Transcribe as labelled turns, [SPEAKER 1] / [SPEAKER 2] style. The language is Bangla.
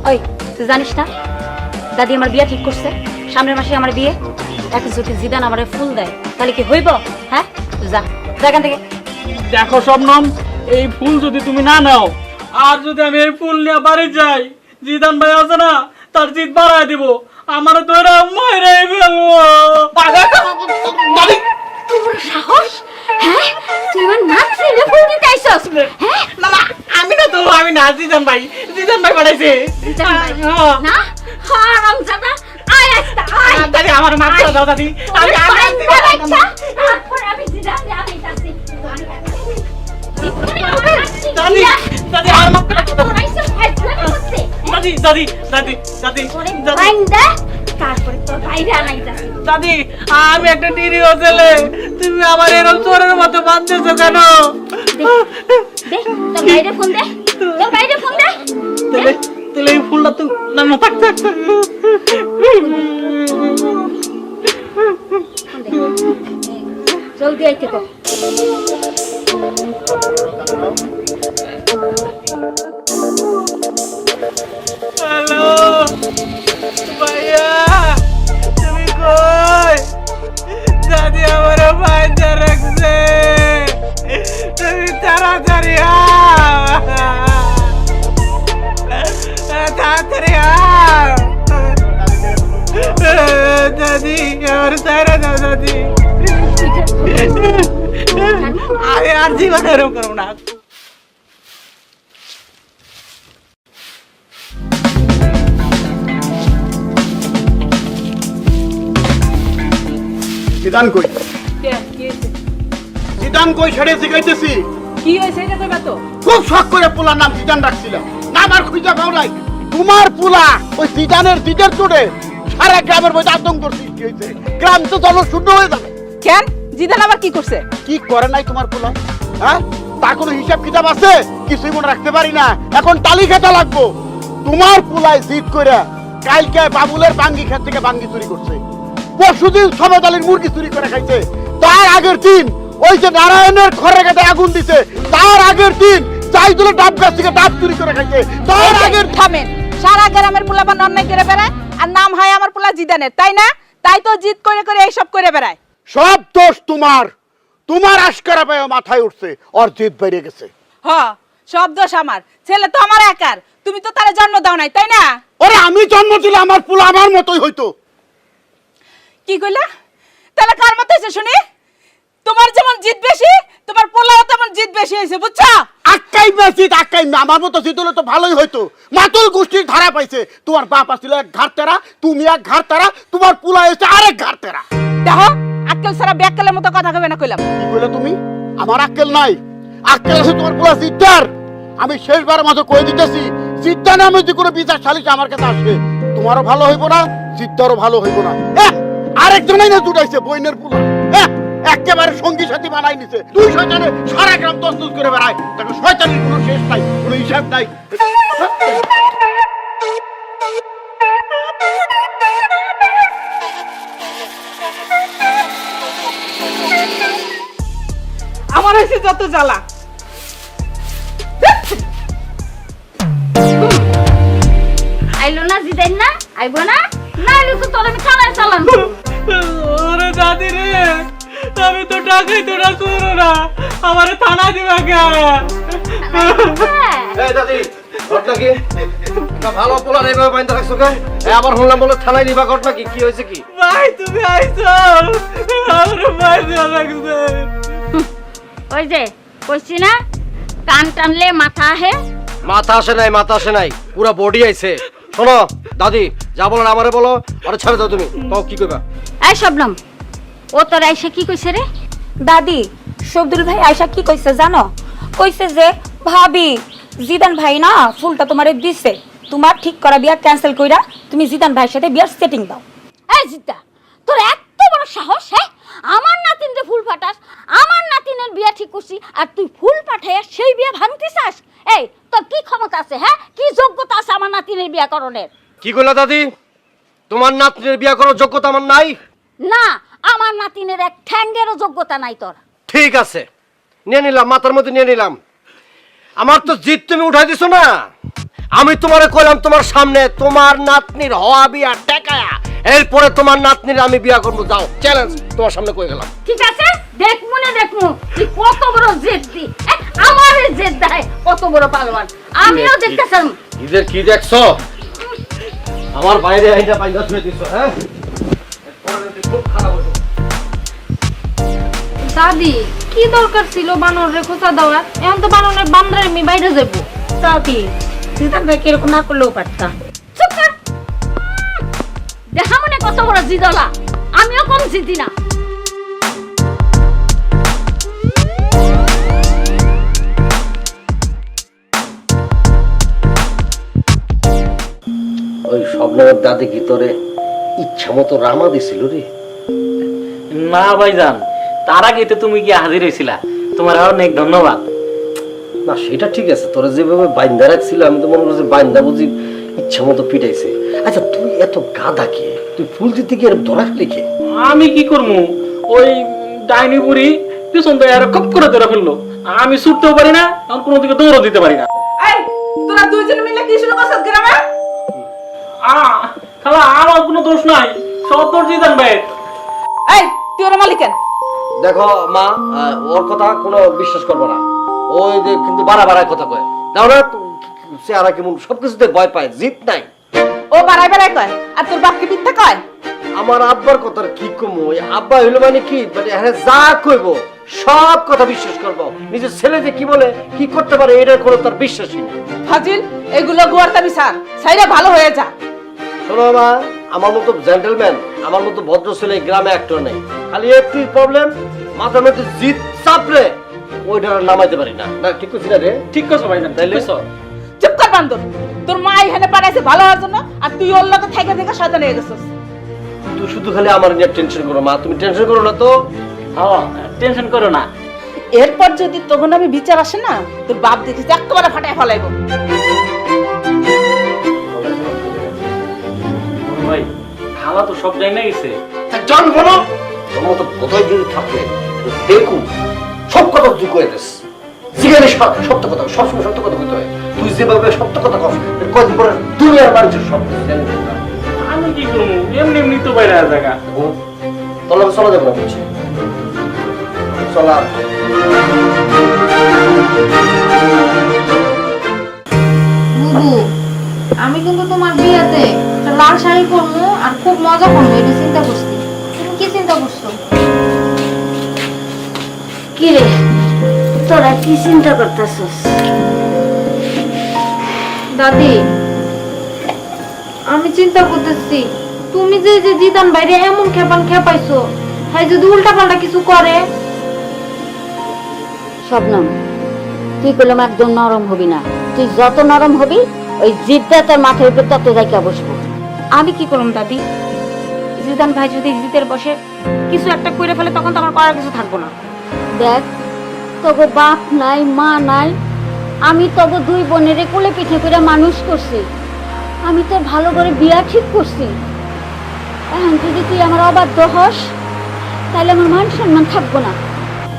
[SPEAKER 1] ওই তুই জানিস না দাদি আমার বিয়ে ঠিক করছে, সামনের মাসে আমার বিয়ে। এখন যদি জিদান আমার ফুল দেয় তাহলে কি হইব? হ্যাঁ তুই যা এখান থেকে।
[SPEAKER 2] দেখো শবনম, এই ফুল যদি তুমি না নাও আর যদি আমি এই ফুল নিয়ে বাড়ি যাই, জিদান ভাই আছে না তার জিদ বাড়ায় দিব, আমার তো এরা মাইরে ফেলবো।
[SPEAKER 1] তোর সাহস? হ্যাঁ তুই আমার নাতিরে ফুল দিতে আইছস? হ্যাঁ
[SPEAKER 2] মামা আমি না তো, আমি না, জিদান ভাই পাঠাইছে।
[SPEAKER 1] জিদান ভাই না হারাম জাদা আয় আস্তা আয়।
[SPEAKER 2] দাদি আমার মাফ করে দাও দাদি, আমি
[SPEAKER 1] আমি জিদান আমি যাচ্ছি।
[SPEAKER 2] দাদি দাদি আমার মাফ করে দাও দাদি, দাদি দাদি দাদি
[SPEAKER 1] তারপরে তোর বাইরে আনাই যাচ্ছে।
[SPEAKER 2] দাদি আমি একটা নিরীহ ছেলে, তুমি আমার এরকম চোরের মতো বাঁধতেছো কেন?
[SPEAKER 1] দে তোর বাইরে ফোন দে, তোর বাইরে ফোন দে।
[SPEAKER 2] তাহলে এই ফুলটা তো না না থাক থাক থাক।
[SPEAKER 1] জলদি আইতে কো।
[SPEAKER 2] হ্যালো ভাইয়া, তুমি কই? দাদি আমার বাইরে রাখছে, তুমি তাড়াতাড়ি আও, তাড়াতাড়ি আও। দাদি আমার তারা দাও দাদি, আমি আর জীবনে এরকম করবো না।
[SPEAKER 3] জিদান কই? জিদান কই ছেড়ে শিখাইতেছি।
[SPEAKER 4] কি হয়েছে এটা কইবা তো?
[SPEAKER 3] খুব শখ করে পোলার নাম জিদান রাখছিলাম, নাম আর খুঁজে পাও নাই। তোমার পোলা ওই জিদানের জিদের চোটে সারা গ্রামের মধ্যে আতঙ্ক সৃষ্টি হয়েছে, গ্রাম তো জল শূন্য হয়ে যাবে।
[SPEAKER 4] কেন জিদান আবার কি করছে?
[SPEAKER 3] কি করে নাই তোমার পোলা? হ্যাঁ তার কোনো হিসাব কিতাব আছে? কিছুই মনে রাখতে পারি না, এখন টালি খেতে লাগবো। তোমার পোলায় জিদ করে কালকে বাবুলের বাঙ্গি ক্ষেত থেকে বাঙ্গি চুরি করছে, পরশুদিন সবেদ আলীর মুরগি চুরি করে খাইছে, তার আগের দিন ওই যে নারায়ণের ঘরে গাতে আগুন দিছে, তার আগের দিন চাইদুলের ডাব গাছ থেকে ডাব চুরি করে খাইছে, তার আগের
[SPEAKER 4] থামেন। সারা গ্রামের পোলাপান অন্যায় করে বেড়ায় আর নাম হয় আমার পোলা জিদানের, তাই না? তাই তো জিদ করে করে এইসব করে বেড়ায়।
[SPEAKER 3] সব দোষ তোমার। তোমার আশকারা পায়ে মাথায় উঠছে, ওর জিদ বেরিয়ে গেছে।
[SPEAKER 4] হ, সব দোষ আমার। ছেলে তো আমার একার, তুমি তো তারা জন্ম দাও নাই, তাই না?
[SPEAKER 3] ওরে আমি জন্ম দিলে আমার পোলা আমার মতোই হইতো।
[SPEAKER 4] কি কইলা? তাহলে কার মত হয়েছে শুনি? তোমার যেমন জিদ বেশি, তোমার পোলাও তেমন জিদ বেশি হয়েছে, বুঝছো?
[SPEAKER 3] আক্কাই বেশি আক্কাই আমার মতো জিদ হলে তো ভালোই হইতো। মাতুল গোষ্ঠীর ধারা পাইছে, তোমার বাপ আসছিল এক ঘাট তেরা, তুমি এক ঘাট তেরা, তোমার পোলা এসে আরেক ঘাট তেরা।
[SPEAKER 4] দেখো আক্কেল সারা ব্যাক্কেলের মতো কথা কইবে না কইলাম।
[SPEAKER 3] কি কইলে তুমি? আমার আক্কেল নাই, আক্কেল আছে তোমার পোলা জিদ্দার। আমি শেষবার মতো কই দিতেছি, জিদ্দা নামে যে কোনো বিচার সালিশ আমার কাছে আসবে, তোমারও ভালো হইব না, জিদ্দারও ভালো হইব না। আরেকজনই না জুটাইছে বইনের পোলা, একেবারে সঙ্গী সাথী বানাই নিছে। দুই শয়তানে সারা গ্রাম তসতস করে বেড়ায়, তাকে শয়তানির কোনো শেষ নাই, কোনো হিসাব নাই।
[SPEAKER 4] আমার হয়েছে যত জ্বালা।
[SPEAKER 1] আইলো না জিদাইন না? আইবো না? না আইলো তো তোর আমি থানায় চালান।
[SPEAKER 2] ওরে দাদি রে, আমি তো টাকাই তো না করো না, আমার থানা দিবা কে?
[SPEAKER 5] এই দাদি, ঘটনা কি? একটা ভালো পোলা নেইবা বাইন্দা রাখছো কে? আবার শুনলাম বলে থানায় নিবা, ঘটনা কি? কি হয়েছে কি?
[SPEAKER 2] ভাই তুমি আইছো, আমার ভাই দেওয়া লাগছে।
[SPEAKER 1] ওই যে কইছি না কান টানলে মাথা আহে।
[SPEAKER 5] মাথা আসে নাই, মাথা আসে নাই, পুরো বডি আইছে। শোনো দাদি, যা বলেন আমারে বলো, আরে ছেড়ে দাও তুমি। তাও কি কইবা?
[SPEAKER 1] এই শবনম, ও তোর আইসা কি কইছে রে?
[SPEAKER 6] দাদি শব্দুল ভাই আয়শা কি কইছে জানো? কইছে যে ভাবি জিদান ভাই না ফুলটা তোমারে দিছে, তোমার ঠিক করা বিয়া ক্যান্সেল কইরা তুমি জিদান ভাইয়ের সাথে বিয়ার সেটিং দাও।
[SPEAKER 1] এই জিদ্দা, তোর এত বড় সাহস? হ্যাঁ আমার নাতিনরে ফুল পাঠাস, আমার নাতিনের বিয়া ঠিক করছি আর তুই ফুল পাঠাইয়া সেই বিয়া ভাঙতে চাস? এই তোর কি ক্ষমতা আছে? হ্যাঁ কি যোগ্যতা আছে আমার নাতিনের বিয়া করণের?
[SPEAKER 5] কি কইলা দাদি? তোমার নাতনির বিয়া করার যোগ্যতা আমার নাই?
[SPEAKER 1] না, আমার নাতিনের এক ঠ্যাঙ্গেরও যোগ্যতা নাই তোর।
[SPEAKER 5] ঠিক আছে, নিয়ে নিলাম, মাথার মধ্যে নিয়ে নিলাম। আমার তো জিদ তুমি উঠাই দিছো না, আমি তোমারে কইলাম তোমার সামনে তোমার নাতনির হওয়া বিয়া টেকায়া এরপরে তোমার নাতনির আমি বিয়া করবো। যাও, চ্যালেঞ্জ তোমার সামনে কই গেলাম।
[SPEAKER 1] ঠিক আছে, দেখমু না দেখমু তুই কত বড় জেদ্দি। আমার জেদ দেয় কত বড় পালওয়ান, আমিও দেখতেছাম।
[SPEAKER 5] ঈদের কি দেখছো? আমার বাইরে আইনা পাইলা ছুঁয়ে দিছো, হ্যাঁ? খুব খারাপ হলো।
[SPEAKER 7] দাদি কি দরকার ছিল বানরের খোঁচা দেওয়ার? এখন তো বানরের বান্দরে আমি বাইরে যাবো।
[SPEAKER 6] দাদি জিদান ভাই এরকম না করলেও পারতাম।
[SPEAKER 1] চুপ কর। দেখা মনে কত বড় জিদলা, আমিও কম জিদি না।
[SPEAKER 5] ওই স্বপ্নের দাদি ভিতরে ইচ্ছা মতো রামা দিছিল রে।
[SPEAKER 2] না ভাইজান, তার আগে তো তুমি গিয়ে হাজির হয়েছিলা, তোমার অনেক ধন্যবাদ।
[SPEAKER 5] না সেটা ঠিক আছে, তোরা যেভাবে বাইন্দা রাখছিল আমি তো মনে করছি বাইন্দা বুঝি ইচ্ছা মতো পিটাইছে। আচ্ছা তুই এত গাধা কে? তুই ফুল দিতে গিয়ে এরকম ধরা লিখে?
[SPEAKER 2] আমি কি করবো, ওই ডাইনি বুড়ি পিছন থেকে আরো খপ করে ধরে ফেললো। আমি ছুটতেও পারি না, আর কোনো দিকে দৌড়ও দিতে পারি না।
[SPEAKER 4] এই তোরা দুইজন মিলে কি শুরু করছিস গ্রামে?
[SPEAKER 2] খালা আমার কোনো দোষ নাই, সব দোষ জিদান ভাই।
[SPEAKER 4] এই তুই ওর মালিকেন?
[SPEAKER 5] দেখো মা, ওর কথা কোনো বিশ্বাস করবো না। ওই যে কিন্তু বাড়ায় কথা কয়, দাও না চেহারা কেমন, সবকিছুতে ভয় পায়, জিত নাই।
[SPEAKER 4] ও বাড়াই বাড়াই কয় আর তোর বাপকে মিথ্যা কয়?
[SPEAKER 5] আমার আব্বার কথা কি কমু, ওই আব্বা হইলো মানে কি, মানে হ্যাঁ যা কইবো সব কথা বিশ্বাস করবো। নিজের ছেলে যে কি বলে কি করতে পারে এটার কোনো তার বিশ্বাসই নেই।
[SPEAKER 4] ফাজিল, এগুলো গুয়ারতাবি স্যার সাইরা ভালো হয়ে যা।
[SPEAKER 5] শোনো মা, আমার মতো জেন্টলম্যান, আমার মতো ভদ্র ছেলে এই গ্রামে একটাও নেই। খালি একটু প্রবলেম, মাথার মধ্যে জিত চাপলে ওইটা আর নামাইতে পারি না। না ঠিক করছি না রে?
[SPEAKER 2] ঠিক করছো ভাইজান, ঠিক করছো।
[SPEAKER 4] চুপ কর বান্দর, তোর মা এখানে পাঠাইছে ভালো হওয়ার জন্য, আর তুই ওর লগে থেকে থেকে শয়তান হয়ে গেছিস।
[SPEAKER 5] তুই শুধু খালি আমার নিয়ে টেনশন করো মা, তুমি টেনশন করো না তো।
[SPEAKER 2] হ্যাঁ, টেনশন করো না।
[SPEAKER 4] এরপর যদি তখন আমি বিচার আসে না, তোর বাপ দেখিস একেবারে ফাটাই ফেলাইবো।
[SPEAKER 2] ভাই খালা তো সব জায়গায় গেছে।
[SPEAKER 5] জান বলো তোর মতো বোধহয় যদি থাকবে দেখুন সব কথা তুই কয়ে দিস। জিজ্ঞাসা সত্য কথা, সবসময় সত্য কথা বলতে হয়। তুই যেভাবে সত্য কথা কস কদিন পরে দুনিয়ার মানুষের সব কিছু জানি।
[SPEAKER 2] আমি কি করবো, এমনি এমনি তো বাইরে জায়গা।
[SPEAKER 5] তোর লোক চলা যাবে না বলছি, চলা।
[SPEAKER 7] বুবু আমি কিন্তু তোমার বিয়েতে একটা লাল শাড়ি পরবো আর খুব মজা করবো, এটা চিন্তা করছি। তুমি কি চিন্তা করছো?
[SPEAKER 1] কি রে, তোরা কি চিন্তা করতেছস?
[SPEAKER 7] দাদি আমি চিন্তা করতেছি তুমি যে যে জিদান বাইরে এমন খেপাইছো, হ্যাঁ যদি উল্টা পাল্টা কিছু করে।
[SPEAKER 1] শবনম, তুই করলাম একদম নরম হবি না। তুই যত নরম হবি ওই জিদটা তোর মাথার উপর তত জায়গা বসবো।
[SPEAKER 6] আমি কি করলাম দাদি? জিদান ভাই যদি জিতের বসে কিছু একটা করে ফেলে তখন তো আমার করার কিছু থাকবো না।
[SPEAKER 1] দেখ, তবু বাপ নাই মা নাই, আমি তবু দুই বোনের কোলে পিঠে করে মানুষ করছি। আমি তোর ভালো করে বিয়া ঠিক করছি। এখন যদি তুই আমার অবাধ্য হস তাহলে আমার মান সম্মান থাকবো না।